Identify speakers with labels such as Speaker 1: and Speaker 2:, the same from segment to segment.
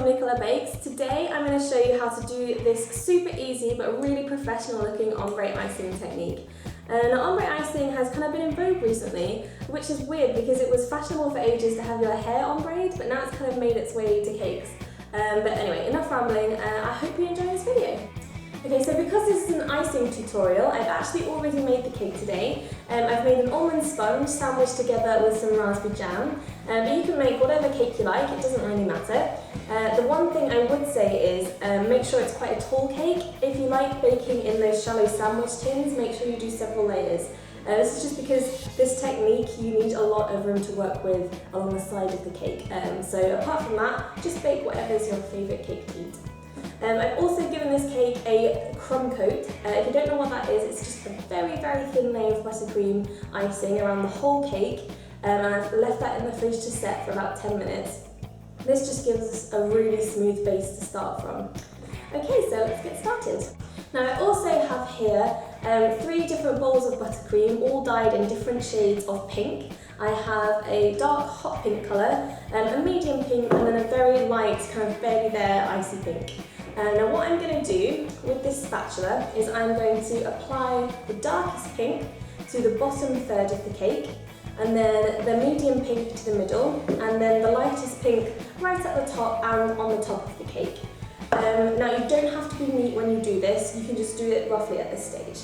Speaker 1: Nicola Bakes. Today I'm going to show you how to do this super easy but really professional looking ombre icing technique. Now, ombre icing has kind of been in vogue recently, which is weird because it was fashionable for ages to have your hair ombreed, but now it's kind of made its way to cakes. But anyway, enough rambling, I hope you enjoy this video. Okay, so because this is an icing tutorial, I've actually already made the cake today. I've made an almond sponge sandwiched together with some raspberry jam. But you can make whatever cake you like, it doesn't really matter. The one thing I would say is make sure it's quite a tall cake. If you like baking in those shallow sandwich tins, make sure you do several layers. This is just because this technique you need a lot of room to work with along the side of the cake. So apart from that, just bake whatever is your favourite cake to eat. I've also given this cake a crumb coat. If you don't know what that is, it's just a very, very thin layer of buttercream icing around the whole cake, and I've left that in the fridge to set for about 10 minutes. This just gives us a really smooth base to start from. Okay, so let's get started. Now I also have here 3 different bowls of buttercream, all dyed in different shades of pink. I have a dark hot pink colour, a medium pink, and then a very light, kind of barely there icy pink. Now what I'm going to do with this spatula is I'm going to apply the darkest pink to the bottom third of the cake, and then the medium pink to the middle, and then the lightest pink right at the top and on the top of the cake. Now you don't have to be neat when you do this, you can just do it roughly at this stage.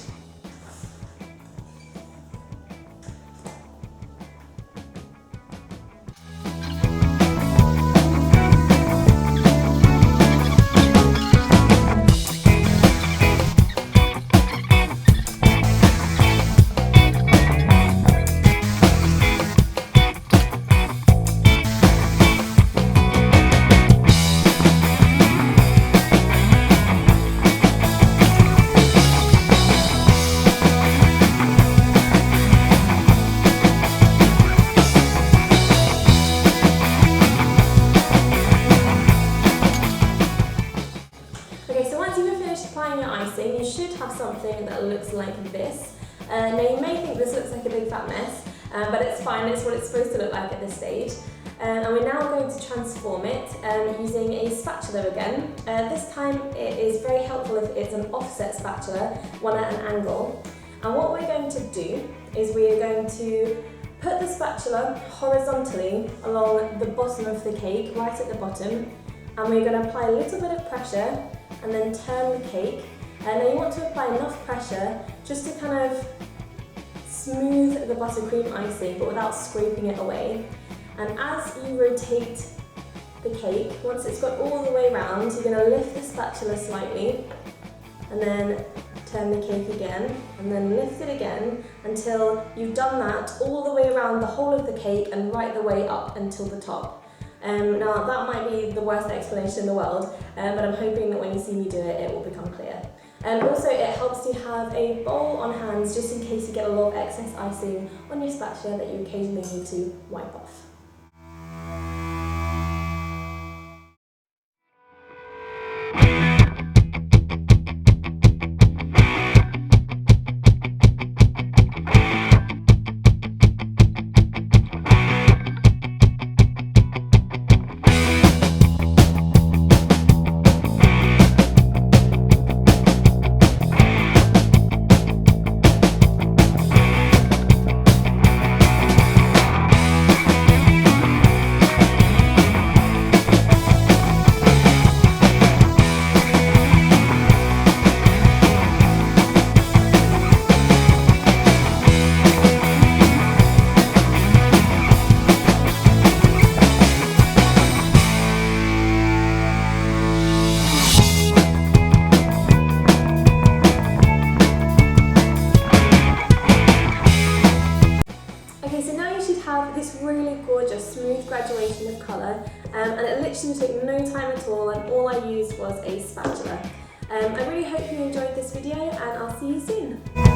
Speaker 1: Applying your icing, you should have something that looks like this. Now you may think this looks like a big fat mess, but it's fine, it's what it's supposed to look like at this stage. And we're now going to transform it using a spatula again. This time it is very helpful if it's an offset spatula, one at an angle. And what we're going to do is we are going to put the spatula horizontally along the bottom of the cake, right at the bottom, and we're going to apply a little bit of pressure and then turn the cake. And now you want to apply enough pressure just to kind of smooth the buttercream icing, but without scraping it away. And as you rotate the cake, once it's got all the way around, you're going to lift the spatula slightly, and then turn the cake again, and then lift it again until you've done that all the way around the whole of the cake and right the way up until the top. Now that might be the worst explanation in the world, but I'm hoping that when you see me do it, it will become clear. Also, it helps you have a bowl on hand just in case you get a lot of excess icing on your spatula that you occasionally need to wipe off. This really gorgeous smooth graduation of colour, and it literally took no time at all, and all I used was a spatula. I really hope you enjoyed this video, and I'll see you soon.